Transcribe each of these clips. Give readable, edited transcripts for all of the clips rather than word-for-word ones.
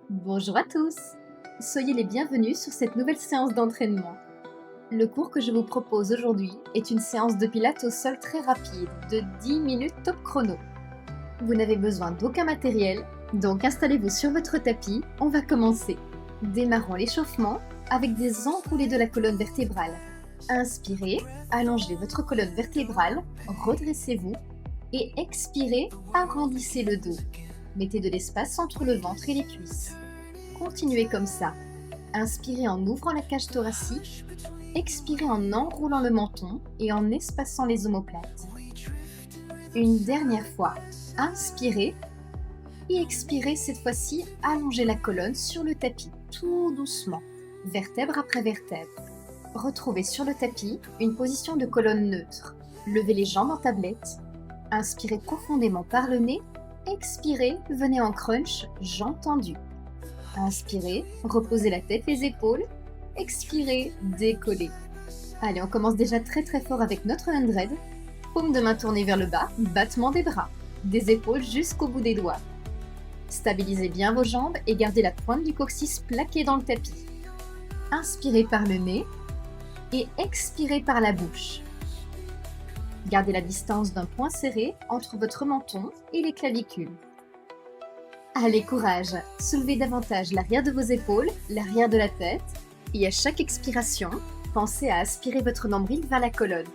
Bonjour à tous! Soyez les bienvenus sur cette nouvelle séance d'entraînement. Le cours que je vous propose aujourd'hui est une séance de pilates au sol très rapide, de 10 minutes top chrono. Vous n'avez besoin d'aucun matériel, donc installez-vous sur votre tapis, on va commencer. Démarrons l'échauffement avec des enroulés de la colonne vertébrale. Inspirez, allongez votre colonne vertébrale, redressez-vous et expirez, arrondissez le dos. Mettez de l'espace entre le ventre et les cuisses. Continuez comme ça. Inspirez en ouvrant la cage thoracique, expirez en enroulant le menton et en espaçant les omoplates. Une dernière fois, inspirez et expirez cette fois-ci, allongez la colonne sur le tapis, tout doucement, vertèbre après vertèbre. Retrouvez sur le tapis une position de colonne neutre. Levez les jambes en tablette. Inspirez profondément par le nez. Expirez, venez en crunch, jambes tendues. Inspirez, reposez la tête, les épaules. Expirez, décollez. Allez, on commence déjà très fort avec notre 100. Paume de main tournée vers le bas, battement des bras, des épaules jusqu'au bout des doigts. Stabilisez bien vos jambes et gardez la pointe du coccyx plaquée dans le tapis. Inspirez par le nez et expirez par la bouche. Gardez la distance d'un point serré entre votre menton et les clavicules. Allez, courage! Soulevez davantage l'arrière de vos épaules, l'arrière de la tête, et à chaque expiration, pensez à aspirer votre nombril vers la colonne.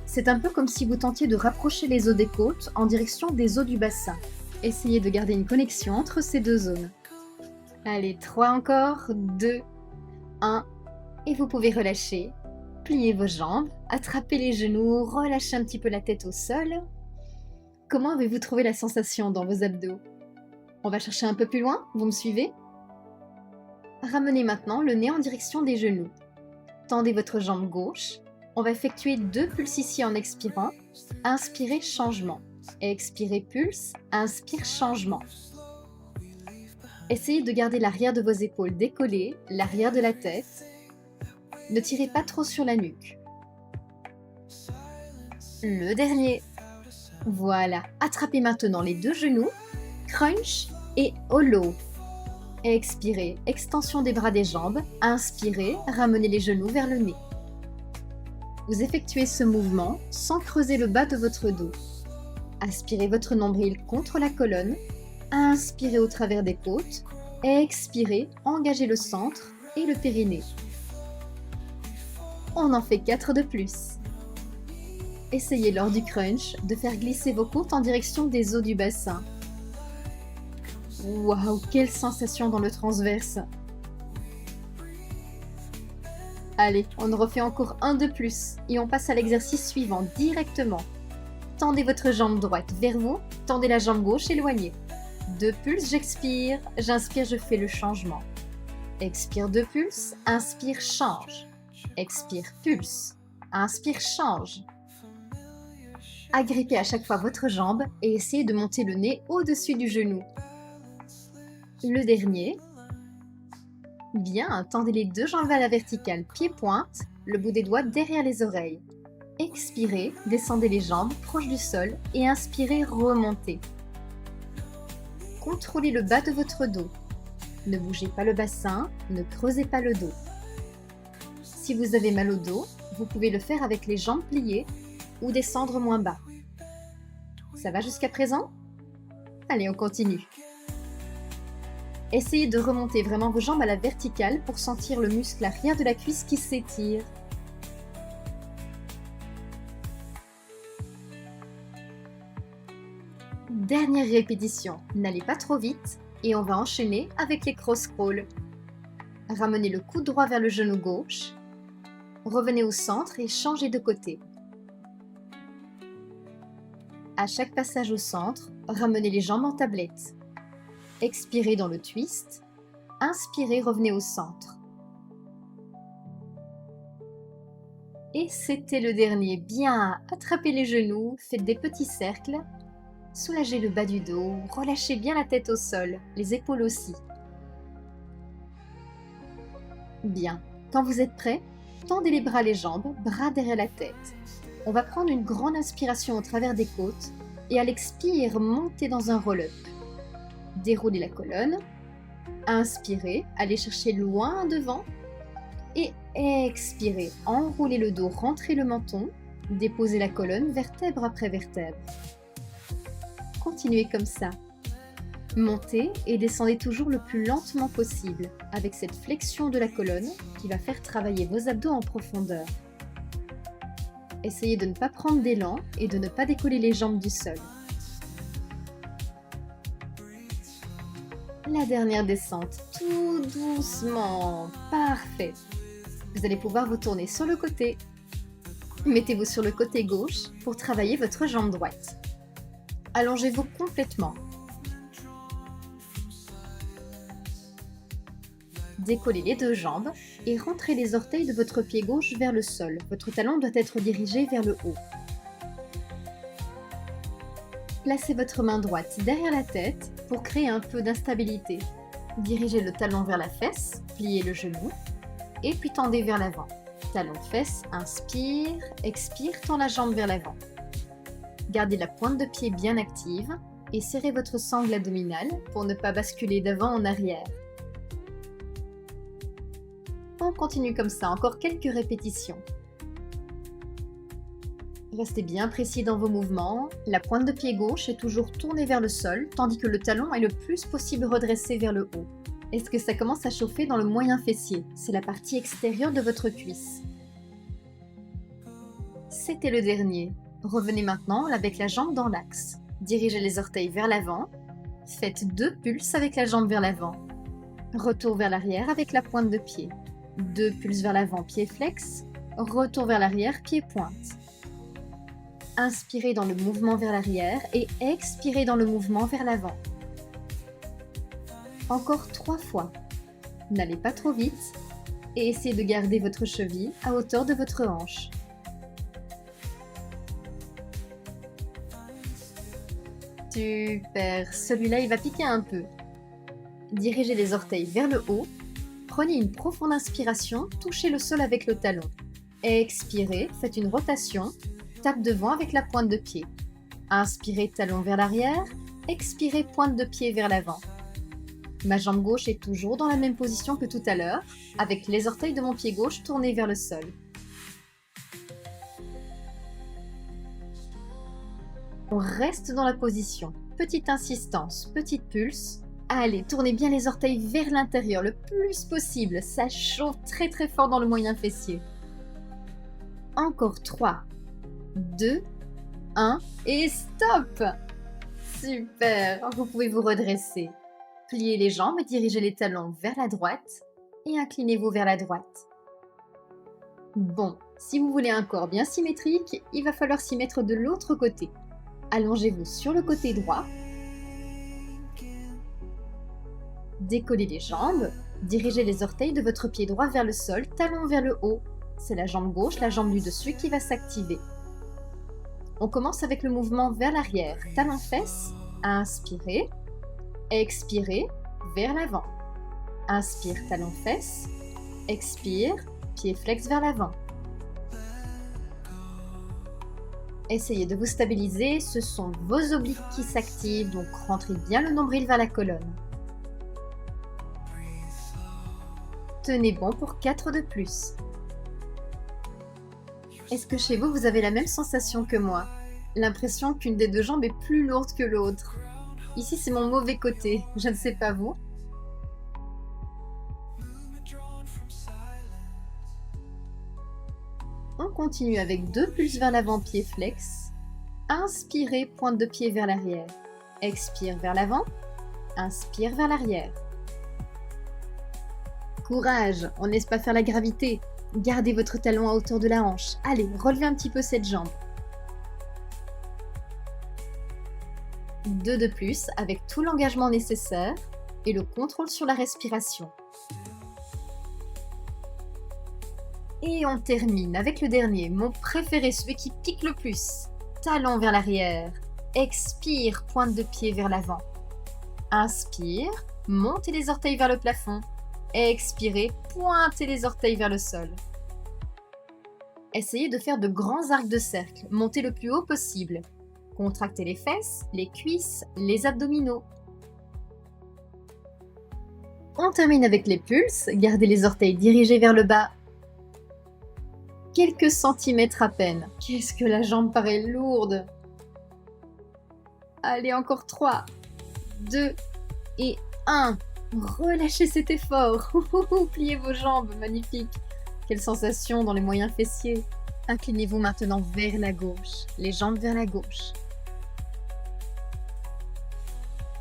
C'est un peu comme si vous tentiez de rapprocher les os des côtes en direction des os du bassin. Essayez de garder une connexion entre ces deux zones. Allez, 3 encore, 2, 1, et vous pouvez relâcher. Pliez vos jambes, attrapez les genoux, relâchez un petit peu la tête au sol. Comment avez-vous trouvé la sensation dans vos abdos? On va chercher un peu plus loin, vous me suivez? Ramenez maintenant le nez en direction des genoux. Tendez votre jambe gauche. On va effectuer 2 pulses ici en expirant. Inspirez, changement. Expirez, pulse. Inspire, changement. Essayez de garder l'arrière de vos épaules décollées, l'arrière de la tête. Ne tirez pas trop sur la nuque. Le dernier. Voilà. Attrapez maintenant les 2 genoux. Crunch et hollow. Expirez, extension des bras des jambes. Inspirez, ramenez les genoux vers le nez. Vous effectuez ce mouvement sans creuser le bas de votre dos. Aspirez votre nombril contre la colonne. Inspirez au travers des côtes. Expirez, engagez le centre et le périnée. On en fait 4 de plus. Essayez lors du crunch de faire glisser vos côtes en direction des os du bassin. Waouh, quelle sensation dans le transverse! Allez, on en refait encore un de plus et on passe à l'exercice suivant directement. Tendez votre jambe droite vers vous, tendez la jambe gauche éloignée. 2 pulses, j'expire, j'inspire, je fais le changement. Expire 2 pulses, inspire, change. Expire, pulse, inspire, change. Agrippez à chaque fois votre jambe et essayez de monter le nez au-dessus du genou. Le dernier. Bien, tendez les 2 jambes à la verticale, pied-pointe, le bout des doigts derrière les oreilles. Expirez, descendez les jambes proches du sol et inspirez, remontez. Contrôlez le bas de votre dos. Ne bougez pas le bassin, ne creusez pas le dos. Si vous avez mal au dos, vous pouvez le faire avec les jambes pliées ou descendre moins bas. Ça va jusqu'à présent? Allez, on continue. Essayez de remonter vraiment vos jambes à la verticale pour sentir le muscle arrière de la cuisse qui s'étire. Dernière répétition, n'allez pas trop vite et on va enchaîner avec les cross crawls. Ramenez le coude droit vers le genou gauche. Revenez au centre et changez de côté. À chaque passage au centre, ramenez les jambes en tablette. Expirez dans le twist. Inspirez, revenez au centre. Et c'était le dernier. Bien, attrapez les genoux, faites des petits cercles. Soulagez le bas du dos, relâchez bien la tête au sol, les épaules aussi. Bien, quand vous êtes prêts, tendez les bras, les jambes, bras derrière la tête. On va prendre une grande inspiration au travers des côtes et à l'expire, montez dans un roll-up. Déroulez la colonne, Inspirez, allez chercher loin devant. Et expirez, enroulez le dos, rentrez le menton, déposez la colonne vertèbre après vertèbre. Continuez comme ça. Montez et descendez toujours le plus lentement possible, avec cette flexion de la colonne qui va faire travailler vos abdos en profondeur. Essayez de ne pas prendre d'élan et de ne pas décoller les jambes du sol. La dernière descente, tout doucement, parfait. Vous allez pouvoir vous tourner sur le côté. Mettez-vous sur le côté gauche pour travailler votre jambe droite. Allongez-vous complètement. Décollez les deux jambes et rentrez les orteils de votre pied gauche vers le sol. Votre talon doit être dirigé vers le haut. Placez votre main droite derrière la tête pour créer un peu d'instabilité. Dirigez le talon vers la fesse, pliez le genou et puis tendez vers l'avant. Talon-fesse, inspire, expire, tend la jambe vers l'avant. Gardez la pointe de pied bien active et serrez votre sangle abdominale pour ne pas basculer d'avant en arrière. On continue comme ça, encore quelques répétitions. Restez bien précis dans vos mouvements. La pointe de pied gauche est toujours tournée vers le sol, tandis que le talon est le plus possible redressé vers le haut. Est-ce que ça commence à chauffer dans le moyen fessier? C'est la partie extérieure de votre cuisse. C'était le dernier. Revenez maintenant avec la jambe dans l'axe. Dirigez les orteils vers l'avant. Faites 2 pulses avec la jambe vers l'avant. Retour vers l'arrière avec la pointe de pied. 2 pulses vers l'avant, pied flex. Retour vers l'arrière, pied pointe. Inspirez dans le mouvement vers l'arrière et expirez dans le mouvement vers l'avant. Encore 3 fois. N'allez pas trop vite et essayez de garder votre cheville à hauteur de votre hanche. Super, celui-là il va piquer un peu. Dirigez les orteils vers le haut. Prenez une profonde inspiration, touchez le sol avec le talon. Expirez, faites une rotation, tape devant avec la pointe de pied. Inspirez, talon vers l'arrière, expirez, pointe de pied vers l'avant. Ma jambe gauche est toujours dans la même position que tout à l'heure, avec les orteils de mon pied gauche tournés vers le sol. On reste dans la position. Petite insistance, petite pulse. Allez, tournez bien les orteils vers l'intérieur le plus possible. Ça chauffe très très fort dans le moyen fessier. Encore 3, 2, 1 et stop! Super! Vous pouvez vous redresser. Pliez les jambes et dirigez les talons vers la droite et inclinez-vous vers la droite. Bon, si vous voulez un corps bien symétrique, il va falloir s'y mettre de l'autre côté. Allongez-vous sur le côté droit. Décollez les jambes, dirigez les orteils de votre pied droit vers le sol, talon vers le haut. C'est la jambe gauche, la jambe du dessus qui va s'activer. On commence avec le mouvement vers l'arrière. Talon-fesse, inspirez, expirez, vers l'avant. Inspire, talon-fesse, expire, pied flex vers l'avant. Essayez de vous stabiliser, ce sont vos obliques qui s'activent, donc rentrez bien le nombril vers la colonne. Tenez bon pour 4 de plus. Est-ce que chez vous, vous avez la même sensation que moi? L'impression qu'une des deux jambes est plus lourde que l'autre. Ici, c'est mon mauvais côté, je ne sais pas vous. On continue avec 2 pulses vers l'avant, pied flex. Inspirez, pointe de pied vers l'arrière. Expire vers l'avant. Inspire vers l'arrière. Courage, on ne laisse pas faire la gravité. Gardez votre talon à hauteur de la hanche. Allez, relevez un petit peu cette jambe. 2 de plus avec tout l'engagement nécessaire et le contrôle sur la respiration. Et on termine avec le dernier, mon préféré, celui qui pique le plus. Talon vers l'arrière. Expire, pointe de pied vers l'avant. Inspire, montez les orteils vers le plafond. Expirez, pointez les orteils vers le sol. Essayez de faire de grands arcs de cercle, montez le plus haut possible. Contractez les fesses, les cuisses, les abdominaux. On termine avec les pulses. Gardez les orteils dirigés vers le bas. Quelques centimètres à peine. Qu'est-ce que la jambe paraît lourde. Allez, encore 3, 2 et 1. Relâchez cet effort. Pliez vos jambes, magnifique. Quelle sensation dans les moyens fessiers. Inclinez-vous maintenant vers la gauche, les jambes vers la gauche.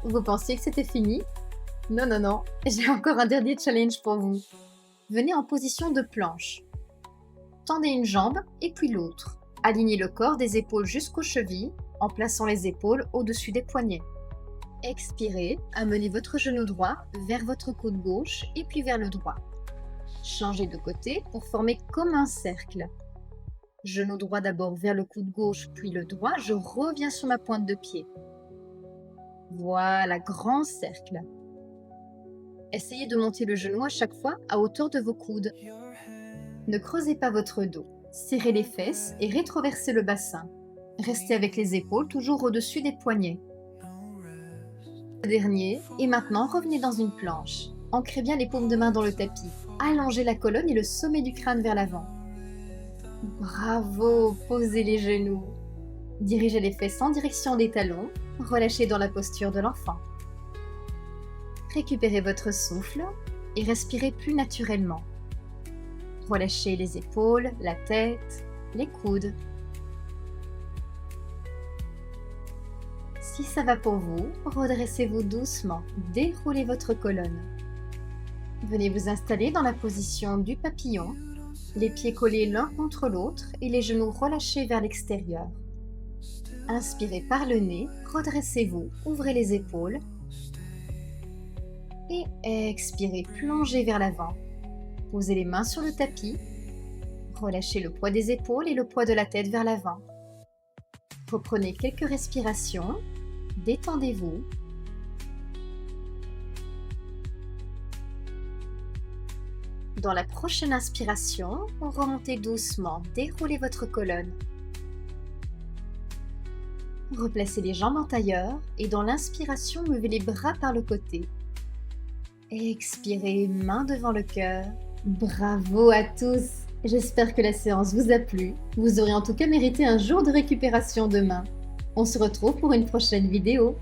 Vous pensiez que c'était fini? Non, non, non, j'ai encore un dernier challenge pour vous. Venez en position de planche. Tendez une jambe et puis l'autre. Alignez le corps des épaules jusqu'aux chevilles en plaçant les épaules au-dessus des poignets. Expirez, amenez votre genou droit vers votre coude gauche et puis vers le droit. Changez de côté pour former comme un cercle. Genou droit d'abord vers le coude gauche puis le droit, je reviens sur ma pointe de pied. Voilà, grand cercle. Essayez de monter le genou à chaque fois à hauteur de vos coudes. Ne creusez pas votre dos. Serrez les fesses et rétroversez le bassin. Restez avec les épaules toujours au-dessus des poignets. Dernier, et maintenant revenez dans une planche. Ancrez bien les paumes de main dans le tapis. Allongez la colonne et le sommet du crâne vers l'avant. Bravo, posez les genoux. Dirigez les fesses en direction des talons. Relâchez dans la posture de l'enfant. Récupérez votre souffle et respirez plus naturellement. Relâchez les épaules, la tête, les coudes. Si ça va pour vous, redressez-vous doucement, déroulez votre colonne. Venez vous installer dans la position du papillon, les pieds collés l'un contre l'autre et les genoux relâchés vers l'extérieur. Inspirez par le nez, redressez-vous, ouvrez les épaules et expirez, plongez vers l'avant. Posez les mains sur le tapis, relâchez le poids des épaules et le poids de la tête vers l'avant. Reprenez quelques respirations, détendez-vous. Dans la prochaine inspiration, remontez doucement, déroulez votre colonne. Replacez les jambes en tailleur et dans l'inspiration, levez les bras par le côté. Expirez, main devant le cœur. Bravo à tous! J'espère que la séance vous a plu. Vous aurez en tout cas mérité un jour de récupération demain. On se retrouve pour une prochaine vidéo.